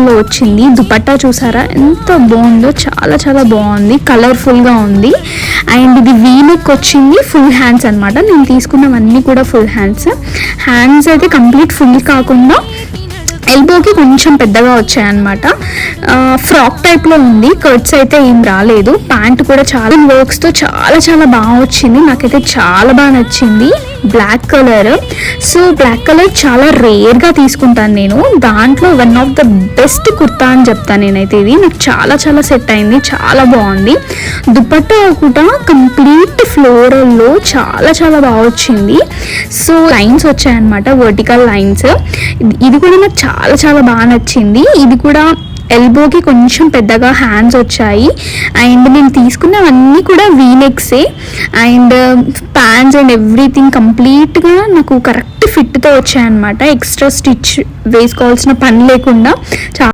లో వచ్చింది. దుపట్టా చూసారా ఎంత బాగుందో, చాలా చాలా బాగుంది, కలర్ఫుల్గా ఉంది. అండ్ ఇది వీనెక్ వచ్చింది, ఫుల్ హ్యాండ్స్ అనమాట. నేను తీసుకున్నవన్నీ కూడా ఫుల్ హ్యాండ్స్. హ్యాండ్స్ అయితే కంప్లీట్ ఫుల్ కాకుండా ఎల్బోకి కొంచెం పెద్దగా వచ్చాయన్నమాట. ఫ్రాక్ టైప్లో ఉంది, కట్స్ అయితే ఏం రాలేదు. ప్యాంట్ కూడా చాలా వర్క్స్తో చాలా చాలా బాగా వచ్చింది. నాకైతే చాలా బాగా నచ్చింది. Black colour. So black colour చాలా రేర్గా తీసుకుంటాను నేను. దాంట్లో one of the best kurta అని చెప్తాను నేనైతే. ఇది నాకు చాలా చాలా సెట్ అయింది, చాలా బాగుంది. దుపట్టా కూడా కంప్లీట్ ఫ్లోరల్లో చాలా చాలా బాగా వచ్చింది. సో లైన్స్ వచ్చాయన్నమాట, వర్టికల్ లైన్స్. ఇది కూడా నాకు చాలా చాలా బాగా నచ్చింది. ఇది కూడా ఎల్బోకి కొంచెం పెద్దగా హ్యాండ్స్ వచ్చాయి. అండ్ నేను తీసుకున్నవన్నీ కూడా వీనెక్సే. అండ్ ప్యాంట్స్ అండ్ ఎవ్రీథింగ్ కంప్లీట్గా నాకు కరెక్ట్ ఫిట్తో వచ్చాయన్నమాట. ఎక్స్ట్రా స్టిచ్ వేసుకోవాల్సిన పని లేకుండా